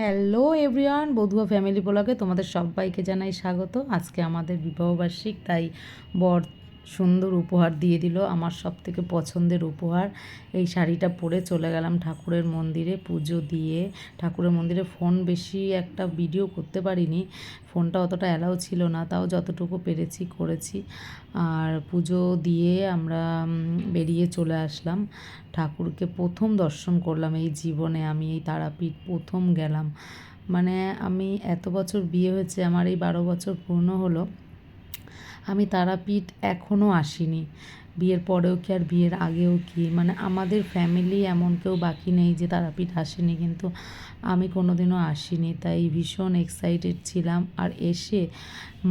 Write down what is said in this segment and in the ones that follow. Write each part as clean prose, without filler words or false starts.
Hello everyone, বধুয়া family ব্লগে তোমাদের সবাইকে জানাই স্বাগত। আজকে আমাদের বিবাহবার্ষিক, তাই বর সুন্দর উপহার দিয়ে দিল, আমার সব থেকে পছন্দের উপহার। এই শাড়িটা পরে চলে গেলাম ঠাকুরের মন্দিরে পুজো দিয়ে। ঠাকুরের মন্দিরে ফোন বেশি একটা ভিডিও করতে পারিনি, ফোনটা অতটা অ্যালাউ ছিল না, তাও যতটুকু পেরেছি করেছি। আর পুজো দিয়ে আমরা বেরিয়ে চলে আসলাম। ঠাকুরকে প্রথম দর্শন করলাম এই জীবনে, আমি এই তারাপীঠ প্রথম গেলাম। মানে আমি এত বছর বিয়ে হয়েছে, আমার এই 12 বছর পূর্ণ হলো, আমি তারাপীঠ এখনও আসিনি। বিয়ের পরেও কি আর বিয়ের আগেও কি, মানে আমাদের ফ্যামিলি এমন কেউ বাকি নেই যে তারাপীঠ আসেনি, কিন্তু আমি কোনো দিনও আসিনি। তাই ভীষণ এক্সাইটেড ছিলাম। আর এসে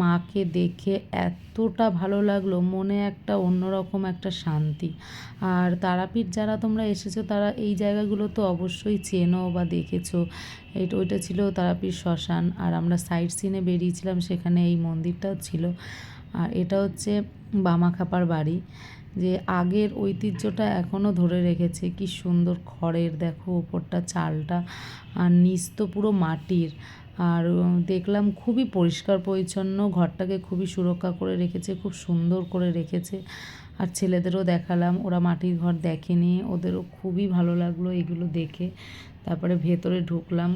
মাকে দেখে এতটা ভালো লাগলো, মনে একটা অন্যরকম একটা শান্তি। আর তারাপীঠ যারা তোমরা এসেছো তারা এই জায়গাগুলো তো অবশ্যই চেনো বা দেখেছো। ওইটা ছিল তারাপীঠ শ্মশান, আর আমরা সাইট সিনে বেরিয়েছিলাম, সেখানে এই মন্দিরটাও ছিল। আর এটা হচ্ছে বামাখ্যাপার বাড়ি, যে আগের ঐতিহ্যটা এখনও ধরে রেখেছে। কি সুন্দর খড়ের, দেখো ওপরটা চালটা, আর নিচ তো পুরো মাটির। আর দেখলাম খুবই পরিষ্কার পরিচ্ছন্ন, ঘরটাকে খুবই সুরক্ষা করে রেখেছে, খুব সুন্দর করে রেখেছে। আর ছেলেদেরও দেখালাম, ওরা মাটির ঘর দেখেনি, ওদেরও খুবই ভালো লাগলো এগুলো দেখে। তারপরে ভেতরে ঢুকলাম,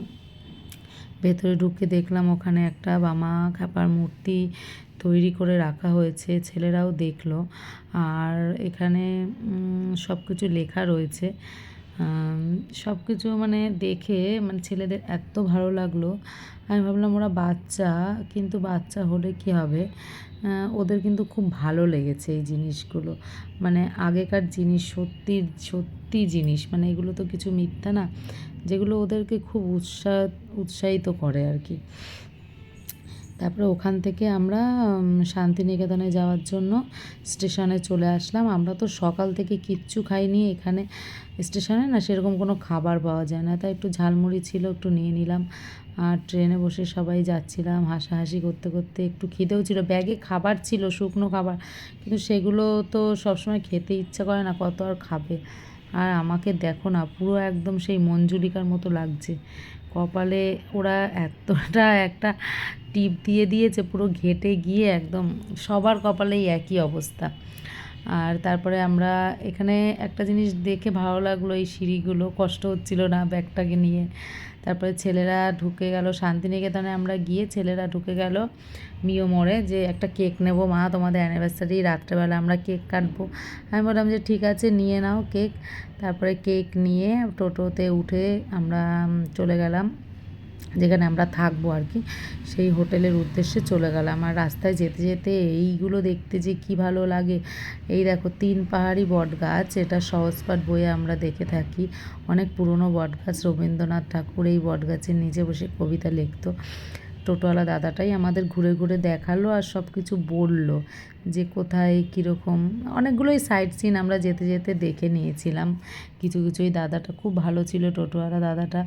ভেতরে ঢুকে দেখলাম ওখানে একটা বামাখ্যাপার মূর্তি তৈরি করে রাখা হয়েছে, ছেলেরাও দেখলো। আর এখানে সব কিছু লেখা রয়েছে, সব কিছু মানে দেখে মানে ছেলেদের এত ভালো লাগলো। আমি ভাবলাম ওরা বাচ্চা, কিন্তু বাচ্চা হলে কি হবে, ওদের কিন্তু খুব ভালো লেগেছে এই জিনিসগুলো। মানে আগেকার জিনিস, সত্যি সত্যি জিনিস, মানে এগুলো তো কিছু মিথ্যা না, যেগুলো ওদেরকে খুব উৎসাহিত করে আর কি। তারপরে ওখান থেকে আমরা শান্তিনিকেতনে যাওয়ার জন্য স্টেশনে চলে আসলাম। আমরা তো সকাল থেকে কিচ্ছু খাইনি, এখানে স্টেশনে না সেরকম কোনো খাবার পাওয়া যায় না, তাই একটু ঝালমুড়ি ছিল, একটু নিয়ে নিলাম। আর ট্রেনে বসে সবাই যাচ্ছিলাম হাসাহাসি করতে করতে, একটু খিদেও ছিল, ব্যাগে খাবার ছিল শুকনো খাবার, কিন্তু সেগুলো তো সবসময় খেতে ইচ্ছা করে না, কত আর খাবে। আর আমাকে দেখো না, পুরো একদম সেই মঞ্জুলিকার মতো লাগছে। কপালে ওরা এতটা একটা টিপ দিয়ে দিয়েছে, পুরো ঘেঁটে গিয়ে একদম সবার কপালেই একই অবস্থা। আর তারপরে আমরা এখানে একটা জিনিস দেখে ভালো লাগলো, এই সিঁড়িগুলো কষ্ট হচ্ছিল না ব্যাগটাকে নিয়ে। তারপরে ছেলেরা ঢুকে গেল শান্তিনিকেতনে, আমরা গিয়ে ছেলেরা ঢুকে গেল মিও মোড়ে, যে একটা কেক নেব মা, তোমাদের অ্যানিভার্সারি, রাত্রেবেলা আমরা কেক কাটবো। আমি বললাম যে ঠিক আছে নিয়ে নাও কেক। তারপরে কেক নিয়ে টোটোতে উঠে আমরা চলে গেলাম যেখানে আমরা থাকবো আর কি, সেই হোটেলের উদ্দেশ্যে চলে গেলাম। আর রাস্তায় যেতে যেতে এইগুলো দেখতে যে কি ভালো লাগে। এই দেখো 3 পাহাড়ি বট গাছ, এটা সহজপাঠ বইয়ে আমরা দেখে থাকি, অনেক পুরনো বট গাছ। রবীন্দ্রনাথ ঠাকুর এই বট গাছের নিচে বসে কবিতা লিখতো। টোটোওয়ালা দাদাটাই আমাদের ঘুরে ঘুরে দেখালো আর সব কিছু বললো যে কোথায় কীরকম, অনেকগুলোই সাইট সিন আমরা যেতে যেতে দেখে নিয়েছিলাম। কিছু কিছুই দাদাটা খুব ভালো ছিল, টোটোওয়ালা দাদাটা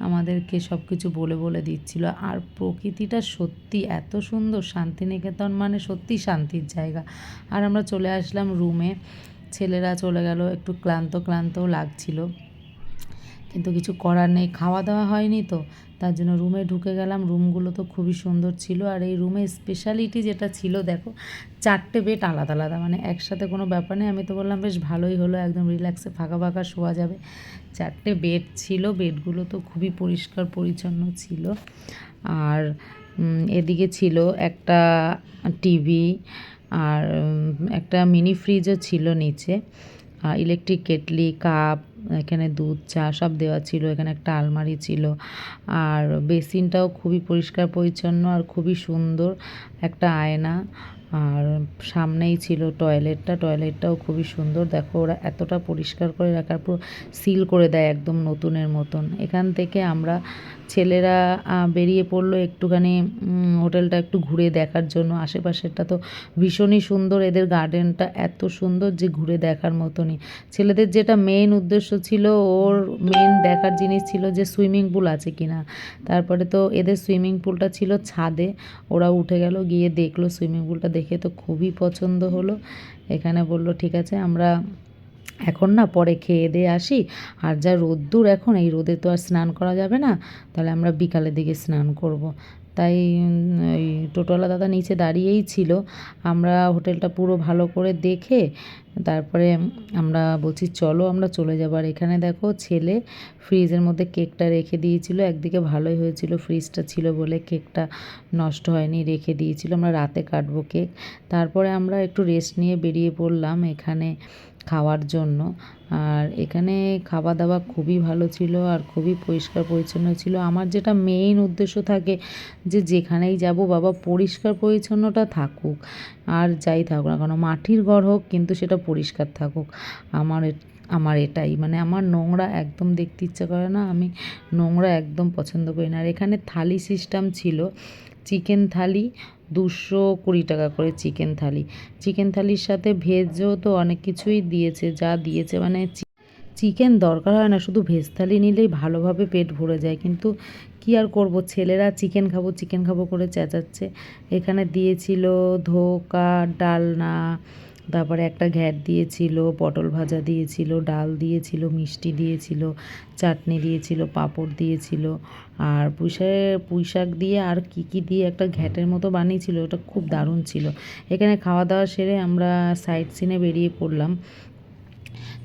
আমাদেরকে সব কিছু বলে বলে দিচ্ছিল। আর প্রকৃতিটা সত্যি এত সুন্দর, শান্তিনিকেতন মানে সত্যি শান্তির জায়গা। আর আমরা চলে আসলাম রুমে, ছেলেরা চলে গেল, একটু ক্লান্ত ক্লান্তও লাগছিল, কিন্তু কিছু করার নেই, খাওয়া দাওয়া হয়নি তো, তার জন্য রুমে ঢুকে গেলাম। রুমগুলো তো খুবই সুন্দর ছিল। আর এই রুমের স্পেশালিটি যেটা ছিল, দেখো 4টে বেড আলাদা আলাদা, মানে একসাথে কোনো ব্যাপার নেই। আমি তো বললাম বেশ ভালোই হলো, একদম রিল্যাক্সে ফাঁকা ফাঁকা শোয়া যাবে। 4টে বেড ছিল, বেডগুলো তো খুবই পরিষ্কার পরিচ্ছন্ন ছিল। আর এদিকে ছিল একটা টিভি, আর একটা মিনি ফ্রিজও ছিল নিচে, ইলেকট্রিক কেটলি, কাপ, এখানে দুধ চা সব দেওয়া ছিল। এখানে একটা আলমারি ছিল, আর বেসিনটাও খুবই পরিষ্কার পরিচ্ছন্ন আর খুবই সুন্দর, একটা আয়না। আর সামনেই ছিল টয়লেটটাও খুবই সুন্দর। দেখো ওরা এতটা পরিষ্কার করে রাখার, পুরো সিল করে দেয় একদম নতুনের মতন। এখান থেকে আমরা ছেলেরা বেরিয়ে পড়লো একটুখানি হোটেলটা একটু ঘুরে দেখার জন্য। আশেপাশেরটা তো ভীষণই সুন্দর, এদের গার্ডেনটা এত সুন্দর যে ঘুরে দেখার মতনই। ছেলেদের যেটা মেইন উদ্দেশ্য ছিল, ওর মেইন দেখার জিনিস ছিল যে সুইমিং পুল আছে কিনা। তারপরে তো এদের সুইমিং পুলটা ছিল ছাদে, ওরা উঠে গেল, গিয়ে দেখলো সুইমিং পুলটা, দেখে তো খুবই পছন্দ হলো। এখানে বললো ঠিক আছে আমরা এখন না পরে খেয়ে দিয়ে আসি, আর যা রোদ্দুর এখন, এই রোদে তো আর স্নান করা যাবে না, তাহলে আমরা বিকালের দিকে স্নান করব। তাই ওই টোটোওয়ালা দাদা নিচে দাঁড়িয়েই ছিল। আমরা হোটেলটা পুরো ভালো করে দেখে তারপরে আমরা বলছি চলো আমরা চলে যাবো। আর এখানে দেখো ছেলে ফ্রিজের মধ্যে কেকটা রেখে দিয়েছিল, একদিকে ভালোই হয়েছিল ফ্রিজটা ছিল বলে কেকটা নষ্ট হয়নি, রেখে দিয়েছিল। আমরা রাতে কাটবো কেক। তারপরে আমরা একটু রেস্ট নিয়ে বেরিয়ে পড়লাম এখানে খাওয়ার জন্য। আর এখানে খাওয়া দাওয়া খুবই ভালো ছিল আর খুবই পরিষ্কার পরিচ্ছন্ন ছিল। আমার যেটা মেইন উদ্দেশ্য থাকে যে যেখানেই যাব বাবা পরিষ্কার পরিচ্ছন্নটা থাকুক, আর যাই থাকুক না কেন, মাটির ঘর হোক কিন্তু সেটা পরিষ্কার থাকুক। আমার এটাই মানে, আমার নোংরা একদম দেখতে ইচ্ছা করে না, আমি নোংরা একদম পছন্দ করি না। আর এখানে থালি সিস্টেম ছিল, চিকেন থালি 220 টাকা করে চিকেন থালি। চিকেন থালির সাথে ভেজও তো অনেক কিছুই দিয়েছে, যা দিয়েছে মানে চিকেন দরকার হয় না, শুধু ভেজ থালি নিলেই ভালোভাবে পেট ভরে যায়। কিন্তু কি আর করব, ছেলেরা চিকেন খাবো চিকেন খাবো করে চেঁচাচ্ছে। এখানে দিয়েছিল ধোকা, ডালনা, তারপরে একটা ঘ্যাট দিয়েছিল, পটল ভাজা দিয়েছিল, ডাল দিয়েছিল, মিষ্টি দিয়েছিল, চাটনি দিয়েছিল, পাঁপড় দিয়েছিল, আর পুঁই শাক দিয়ে আর কি দিয়ে একটা ঘ্যাটের মতো বানিয়েছিল, ওটা খুব দারুণ ছিল। এখানে খাওয়া দাওয়া সেরে আমরা সাইট সিনে বেরিয়ে পড়লাম।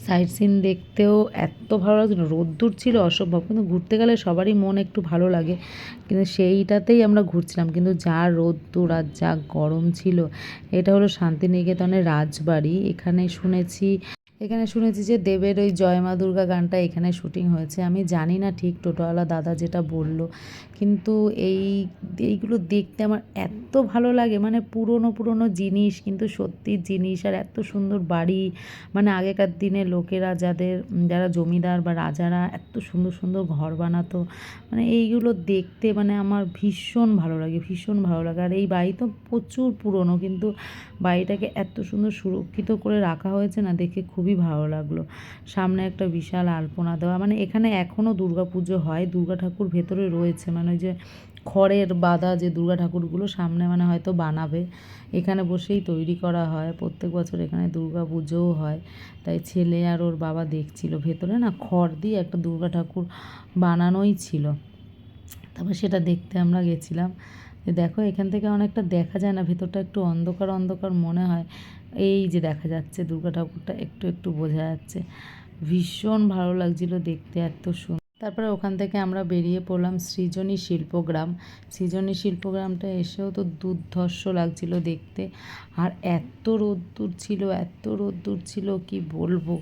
সাইট সিন দেখতেও এত ভালো লাগছিল, রোদ্দুর ছিল অসম্ভব, কিন্তু ঘুরতে গেলে সবারই মন একটু ভালো লাগে, কিন্তু সেইটাতেই আমরা ঘুরছিলাম। কিন্তু যা রোদ্দুর আর যা গরম ছিল। এটা হলো শান্তিনিকেতনের রাজবাড়ি। এখানে শুনেছি যে দেবের ওই জয় মা দুর্গা গানটা এখানে শুটিং হয়েছে। আমি জানি না ঠিক, টোটোওয়ালা দাদা যেটা বলল, কিন্তু এইগুলো দেখতে আমার এত ভালো লাগে, মানে পুরনো পুরনো জিনিস কিন্তু সত্যির জিনিস, আর এত সুন্দর বাড়ি, মানে আগেকার দিনে লোকেরা যারা জমিদার বা রাজারা এত সুন্দর সুন্দর ঘর বানাতো, মানে এইগুলো দেখতে মানে আমার ভীষণ ভালো লাগে, ভীষণ ভালো লাগে। আর এই বাড়ি তো প্রচুর পুরনো, কিন্তু বাড়িটাকে এত সুন্দর সুরক্ষিত করে রাখা হয়েছে না, দেখে খুবই ভালো লাগলো। সামনে একটা বিশাল আলপনা দেওয়া, মানে এখানে এখনও দুর্গা পুজো হয়, দুর্গা ঠাকুর ভেতরে রয়েছে, মানে ওই যে খড়ের বাঁধা যে দুর্গা ঠাকুরগুলো সামনে মানে হয়তো বানাবে, এখানে বসেই তৈরি করা হয়। প্রত্যেক বছর এখানে দুর্গা পুজোও হয়। তাই ছেলে আর ওর বাবা দেখছিল, ভেতরে না খড় দিয়ে একটা দুর্গা ঠাকুর বানানোই ছিল। তারপর সেটা দেখতে আমরা গেছিলাম। দেখো এখান থেকে অনেকটা দেখা যায় না, ভেতরটা একটু অন্ধকার অন্ধকার মনে হয়। এই যে দেখা যাচ্ছে দুর্গা ঠাকুরটা একটু একটু বোঝা যাচ্ছে। ভীষণ ভালো লাগছিল দেখতে, এত সুন্দর। তারপরে ওখান থেকে আমরা বেরিয়ে পড়লাম সৃজনী শিল্পগ্রাম। সৃজনী শিল্পগ্রামটা এসেও তো দুর্ধর্ষ লাগছিল দেখতে, আর এত রোদ্দুর ছিল কি বলবো।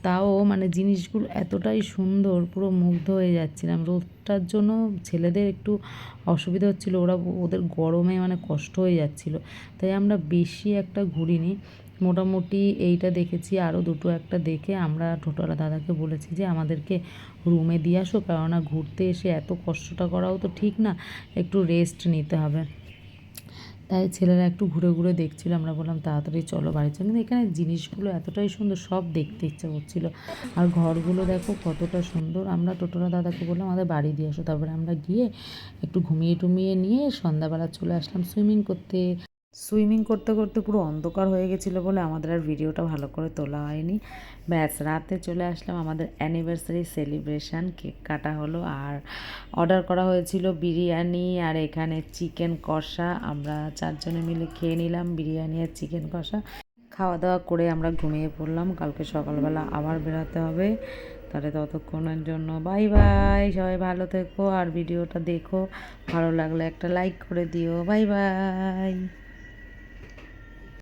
তাও মানে জিনিসগুলো এতটাই সুন্দর, পুরো মুগ্ধ হয়ে যাচ্ছিলাম। রোদটার জন্য ছেলেদের একটু অসুবিধা হচ্ছিলো, ওদের গরমে মানে কষ্ট হয়ে যাচ্ছিলো, তাই আমরা বেশি একটা ঘুরিনি। মোটামুটি এইটা দেখেছি, আরও দুটো একটা দেখে আমরা টোটোওয়ালা দাদাকে বলেছি যে আমাদেরকে রুমে দিয়ে আসো, কেননা ঘুরতে এসে এত কষ্টটা করাও তো ঠিক না, একটু রেস্ট নিতে হবে। তাই ছেলেরা একটু ঘুরে ঘুরে দেখছিল, আমরা বললাম তাড়াতাড়ি চলো বাড়ি চলো। কিন্তু এখানে জিনিসগুলো এতটাই সুন্দর, সব দেখতে ইচ্ছা করছিল। আর ঘরগুলো দেখো কতটা সুন্দর। আমরা টোটোওয়ালা দাদাকে বললাম আমাদের বাড়ি দিয়ে আসো, তারপরে আমরা গিয়ে একটু ঘুমিয়ে টুমিয়ে নিয়ে সন্ধ্যাবেলা চলে আসলাম সুইমিং করতে করতে পুরো অন্ধকার হয়ে গেছিলো বলে আমাদের আর ভিডিওটা ভালো করে তোলা হয়নি। ব্যাস রাতে চলে আসলাম, আমাদের অ্যানিভার্সারি সেলিব্রেশন, কেক কাটা হলো, আর অর্ডার করা হয়েছিল বিরিয়ানি আর এখানে চিকেন কষা। আমরা 4 জনে মিলে খেয়ে নিলাম বিরিয়ানি আর চিকেন কষা। খাওয়া দাওয়া করে আমরা ঘুমিয়ে পড়লাম, কালকে সকালবেলা আবার বেরোতে হবে। তাহলে ততক্ষণের জন্য বাই বাই, সবাই ভালো থেকো আর ভিডিওটা দেখো, ভালো লাগলে একটা লাইক করে দিও। Bye bye.